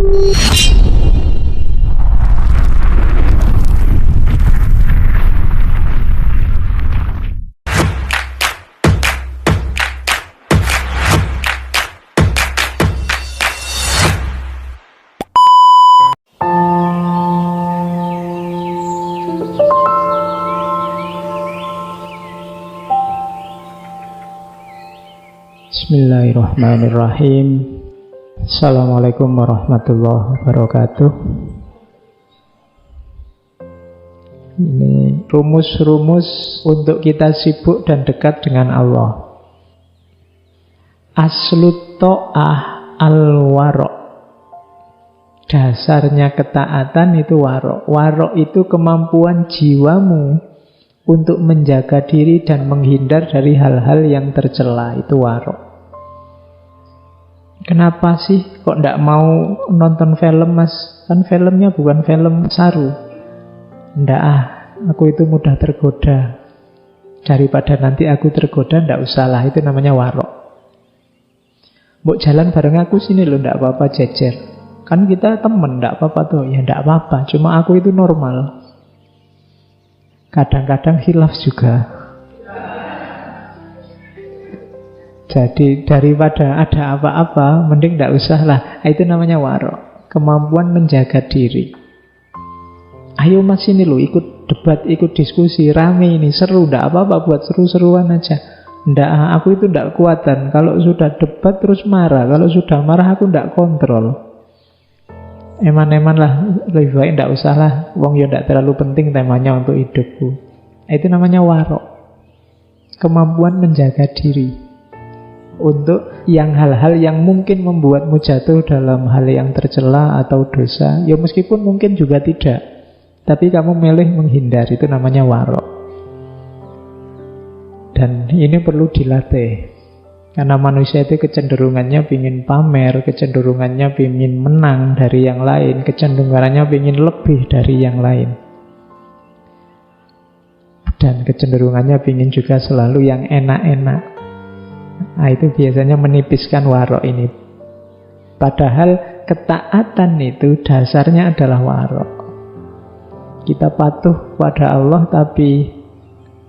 Bismillahirrahmanirrahim. Assalamualaikum warahmatullahi wabarakatuh. Ini rumus-rumus untuk kita sibuk dan dekat dengan Allah. Aslut ta'ah al-waro'. Dasarnya ketaatan itu waro'. Waro' itu kemampuan jiwamu untuk menjaga diri dan menghindar dari hal-hal yang tercela. Itu waro'. Kenapa sih kok ndak mau nonton film, Mas? Kan filmnya bukan film saru. Ndak aku itu mudah tergoda. Daripada nanti aku tergoda, ndak usahlah. Itu namanya warok. Mbok jalan bareng aku sini loh, ndak apa-apa jejer. Kan kita temen, ndak apa-apa tuh. Ya ndak apa-apa, cuma aku itu normal. Kadang-kadang khilaf juga. Jadi daripada ada apa-apa, mending tidak usah lah. Itu namanya warok. Kemampuan menjaga diri. Ayo mas ini loh, ikut debat, ikut diskusi. Rame ini, seru. Tidak apa-apa, buat seru-seruan aja. Ndak, aku itu tidak kuatan. Kalau sudah debat terus marah. Kalau sudah marah aku tidak kontrol. Eman-eman lah, lebih baik tidak usah lah. Wong ya tidak terlalu penting temanya untuk hidupku. Itu namanya warok. Kemampuan menjaga diri. Untuk yang hal-hal yang mungkin membuatmu jatuh dalam hal yang tercela atau dosa. Ya meskipun mungkin juga tidak, tapi kamu milih menghindar. Itu namanya warok. Dan ini perlu dilatih. Karena manusia itu kecenderungannya ingin pamer, kecenderungannya ingin menang dari yang lain, kecenderungannya ingin lebih dari yang lain. Dan kecenderungannya ingin juga selalu yang enak-enak. Nah, itu biasanya menipiskan warok ini. Padahal ketaatan itu dasarnya adalah warok. Kita patuh pada Allah tapi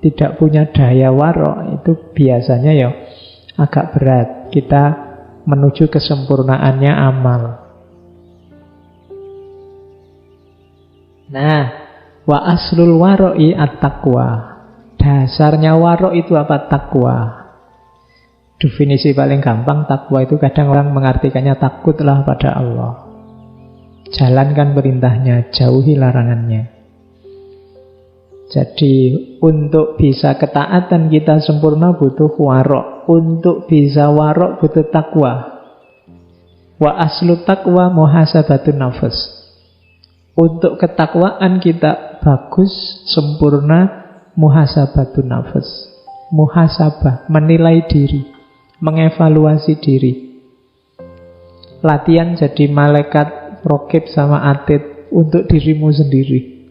tidak punya daya warok, itu biasanya ya agak berat. Kita menuju kesempurnaannya amal. Nah, wa aslul waro'i at-taqwa. Dasarnya warok itu apa? Takwa. Definisi paling gampang takwa itu kadang orang mengartikannya takutlah pada Allah. Jalankan perintahnya, jauhi larangannya. Jadi untuk bisa ketaatan kita sempurna butuh warok. Untuk bisa warok butuh takwa. Wa aslu takwa muhasabatun nafas. Untuk ketakwaan kita bagus, sempurna, muhasabatun nafas. Muhasabah, menilai diri, mengevaluasi diri. Latihan jadi malaikat rokib sama atid untuk dirimu sendiri.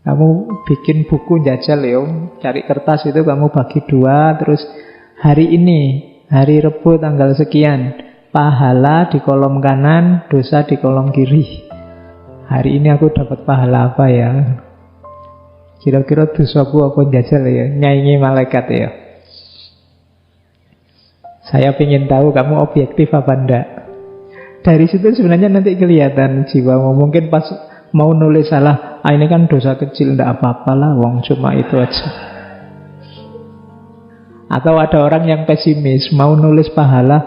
Kamu bikin buku jajal ya, cari kertas itu kamu bagi dua. Terus hari ini, hari Rebu tanggal sekian, pahala di kolom kanan, dosa di kolom kiri. Hari ini aku dapat pahala apa ya? Kira-kira dosaku apa jajal ya? Nyanyi malaikat ya. Saya ingin tahu kamu objektif apa enggak. Dari situ sebenarnya nanti kelihatan jiwamu. Mungkin pas mau nulis salah, ini kan dosa kecil, enggak apa-apalah, wong cuma itu aja. Atau ada orang yang pesimis, mau nulis pahala,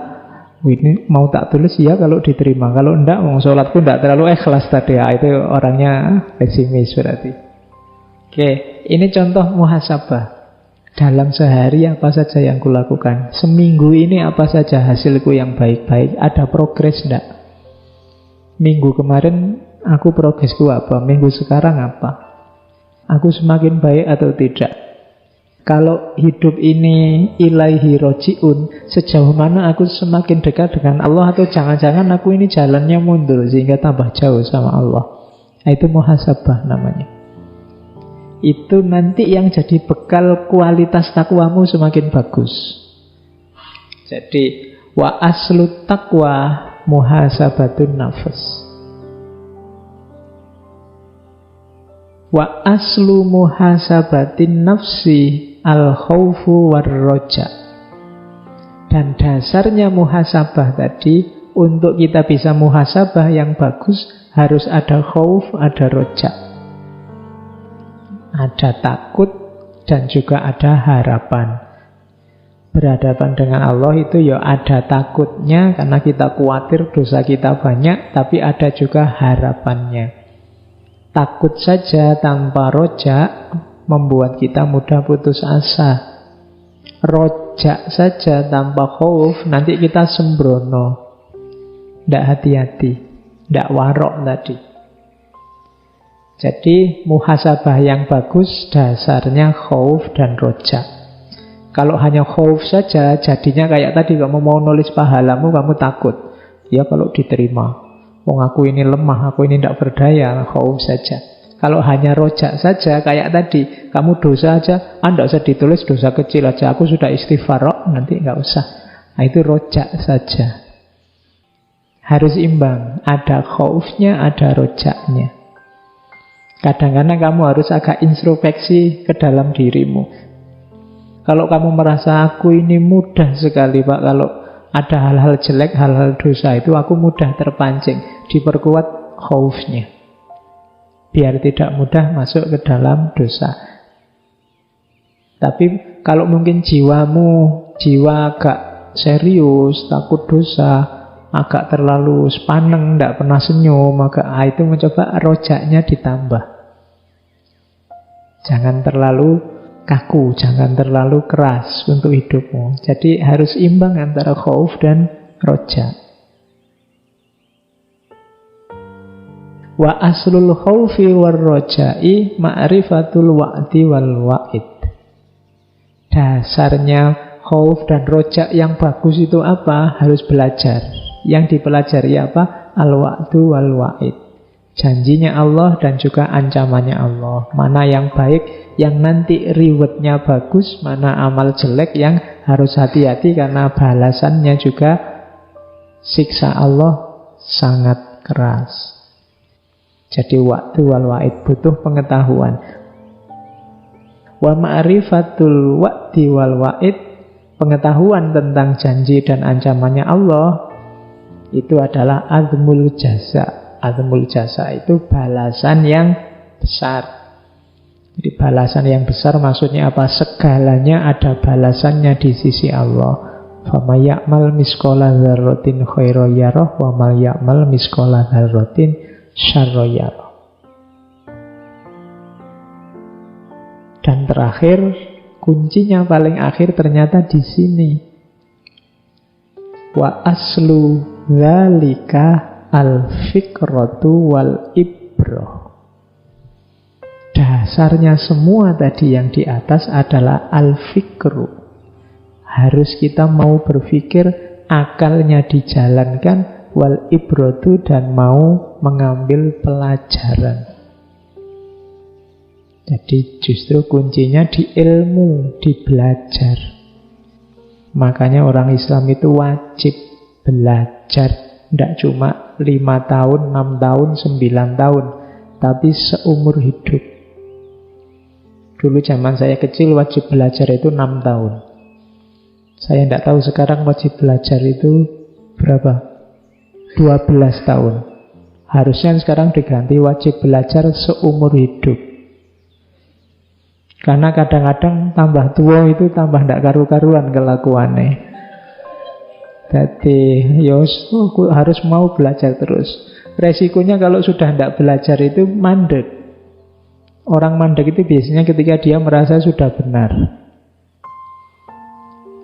ini mau tak tulis ya kalau diterima. Kalau enggak, wong sholatku enggak terlalu ikhlas tadi. Itu orangnya pesimis berarti. Oke, ini contoh muhasabah. Dalam sehari apa saja yang kulakukan? Seminggu ini apa saja hasilku yang baik-baik? Ada progres enggak? Minggu kemarin aku progresku apa? Minggu sekarang apa? Aku semakin baik atau tidak? Kalau hidup ini ilaihi roji'un, sejauh mana aku semakin dekat dengan Allah? Atau jangan-jangan aku ini jalannya mundur sehingga tambah jauh sama Allah? Itu muhasabah namanya. Itu nanti yang jadi bekal kualitas takwamu semakin bagus. Jadi wa aslu taqwa muhasabatun nafs. Wa aslu muhasabatin nafsi al-khawfu war-roja. Dan dasarnya muhasabah tadi, untuk kita bisa muhasabah yang bagus, harus ada khauf, ada roja. Ada takut dan juga ada harapan. Berhadapan dengan Allah itu ya ada takutnya karena kita khawatir dosa kita banyak, tapi ada juga harapannya. Takut saja tanpa roja membuat kita mudah putus asa. Roja saja tanpa khauf nanti kita sembrono, tidak hati-hati, tidak warok tadi. Jadi muhasabah yang bagus dasarnya khauf dan roja. Kalau hanya khauf saja, jadinya kayak tadi, kamu mau nulis pahalamu, kamu takut. Ya kalau diterima. Wong aku ini lemah, aku ini tidak berdaya, khauf saja. Kalau hanya roja saja, kayak tadi, kamu dosa aja, tidak usah ditulis, dosa kecil aja, aku sudah istighfar, nanti nggak usah. Nah itu roja saja. Harus imbang, ada khaufnya, ada rojaknya. Kadang-kadang kamu harus agak introspeksi ke dalam dirimu. Kalau kamu merasa aku ini mudah sekali Pak, kalau ada hal-hal jelek, hal-hal dosa itu aku mudah terpancing. Diperkuat khaufnya, biar tidak mudah masuk ke dalam dosa. Tapi kalau mungkin jiwa agak serius, takut dosa, agak terlalu sepaneng, tidak pernah senyum, maka itu mencoba rojaknya ditambah. Jangan terlalu kaku, jangan terlalu keras untuk hidupmu. Jadi harus imbang antara khauf dan roja. Wa aslul khaufi war roja'i ma'rifatul wa'di wal wa'id. Dasarnya khauf dan roja yang bagus itu apa? Harus belajar. Yang dipelajari apa? Al-wa'du wal wa'id. Janjinya Allah dan juga ancamannya Allah. Mana yang baik, yang nanti rewardnya bagus, mana amal jelek yang harus hati-hati karena balasannya juga siksa Allah sangat keras. Jadi waktu wal wa'id butuh pengetahuan. Wa ma'rifatul wa'di wal wa'id, pengetahuan tentang janji dan ancamannya Allah, itu adalah azmul jaza. Azmul jaza itu balasan yang besar. Jadi balasan yang besar maksudnya apa? Segalanya ada balasannya di sisi Allah. Faman ya'mal misqala dzarratin khairan yarah wa man ya'mal misqala dzarratin syarran yarah. Dan terakhir, kuncinya paling akhir ternyata di sini. Wa aslu dzalika al-fikratu wal ibroh. Dasarnya semua tadi yang di atas adalah al-fikru. Harus kita mau berpikir, akalnya dijalankan, wal ibrotu, dan mau mengambil pelajaran. Jadi justru kuncinya di ilmu, di belajar. Makanya orang Islam itu wajib belajar. Tidak cuma 5 tahun, 6 tahun, 9 tahun, tapi seumur hidup. Dulu zaman saya kecil wajib belajar itu 6 tahun. Saya tidak tahu sekarang wajib belajar itu berapa? 12 tahun. Harusnya sekarang diganti wajib belajar seumur hidup. Karena kadang-kadang tambah tua itu tambah tidak karu-karuan kelakuannya. Jadi aku harus mau belajar terus. Resikonya kalau sudah tidak belajar itu mandek. Orang mandek itu biasanya ketika dia merasa sudah benar.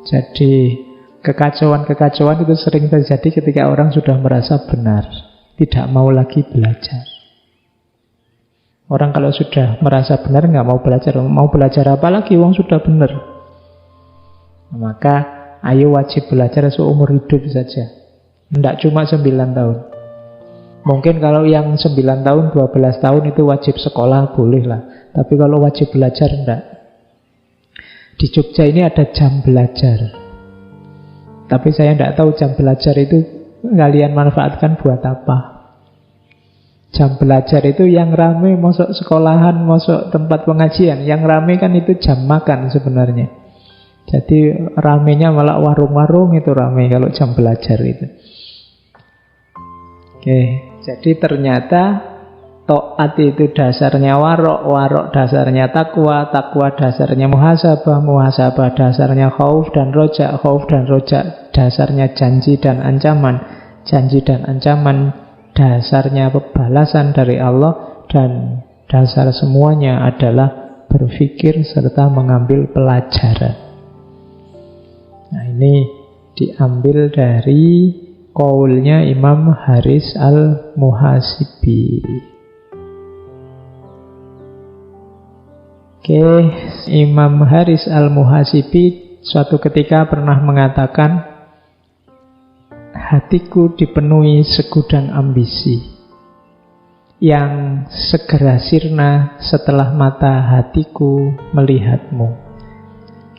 Jadi kekacauan-kekacauan itu sering terjadi ketika orang sudah merasa benar, tidak mau lagi belajar. Orang kalau sudah merasa benar nggak mau belajar apa lagi? Wong sudah benar. Maka ayo wajib belajar seumur hidup saja. Tidak cuma 9 tahun. Mungkin kalau yang 9 tahun, 12 tahun itu wajib sekolah, boleh lah. Tapi kalau wajib belajar, enggak. Di Jogja ini ada jam belajar. Tapi saya tidak tahu jam belajar itu kalian manfaatkan buat apa? Jam belajar itu yang rame masuk sekolahan, masuk tempat pengajian. Yang rame kan itu jam makan sebenarnya. Jadi ramenya malah warung-warung itu rame kalau jam belajar itu. Oke, jadi ternyata taat itu dasarnya warok, warok dasarnya takwa, takwa dasarnya muhasabah, muhasabah dasarnya khauf dan roja dasarnya janji dan ancaman, janji dan ancaman dasarnya pembalasan dari Allah, dan dasar semuanya adalah berpikir serta mengambil pelajaran. Nah, ini diambil dari qaulnya Imam Haris Al-Muhasibi. Oke, Imam Haris Al-Muhasibi suatu ketika pernah mengatakan, hatiku dipenuhi segudang ambisi yang segera sirna setelah mata hatiku melihatmu.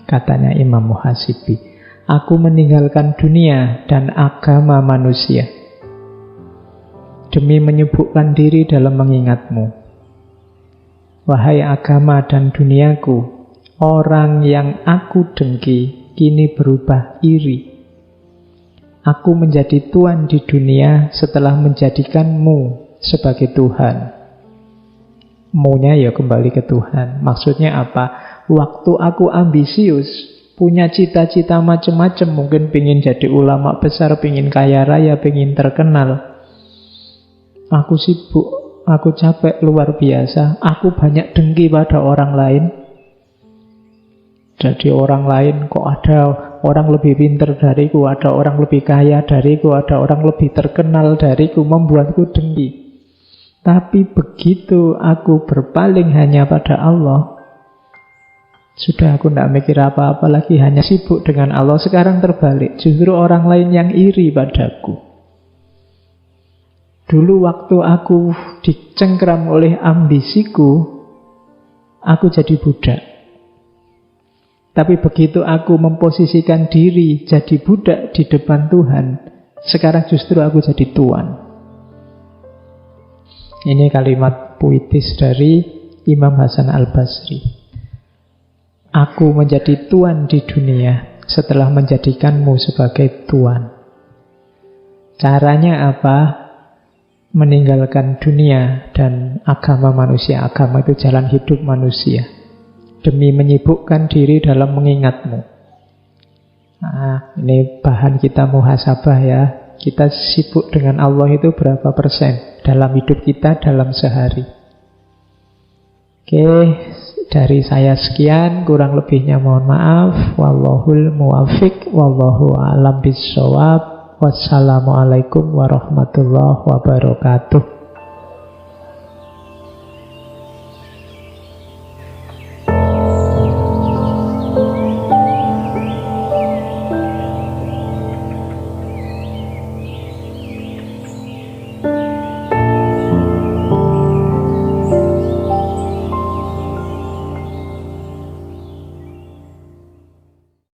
Katanya Imam Muhasibi, aku meninggalkan dunia dan agama manusia demi menyibukkan diri dalam mengingatmu. Wahai agama dan duniaku, orang yang aku dengki kini berubah iri. Aku menjadi tuan di dunia setelah menjadikanmu sebagai Tuhan. Mu-nya ya kembali ke Tuhan. Maksudnya apa? Waktu aku ambisius, punya cita-cita macam-macam, mungkin pengen jadi ulama besar, pengen kaya raya, pengen terkenal. Aku sibuk, aku capek luar biasa, aku banyak dengki pada orang lain. Jadi orang lain kok ada orang lebih pintar dariku, ada orang lebih kaya dariku, ada orang lebih terkenal dariku, membuatku dengki. Tapi begitu aku berpaling hanya pada Allah, sudah aku tidak mikir apa-apa lagi, hanya sibuk dengan Allah. Sekarang terbalik, justru orang lain yang iri padaku. Dulu waktu aku dicengkram oleh ambisiku, aku jadi budak. Tapi begitu aku memposisikan diri jadi budak di depan Tuhan, sekarang justru aku jadi tuan. Ini kalimat puitis dari Imam Hasan Al-Basri. Aku menjadi tuan di dunia setelah menjadikanmu sebagai tuan. Caranya apa? Meninggalkan dunia dan agama manusia. Agama itu jalan hidup manusia, demi menyibukkan diri dalam mengingatmu. Nah, ini bahan kita muhasabah ya. Kita sibuk dengan Allah itu berapa persen dalam hidup kita dalam sehari. Oke, dari saya sekian, kurang lebihnya mohon maaf. Wallahul muwafiq, wallahu a'lam bissawab. Wassalamualaikum warahmatullahi wabarakatuh.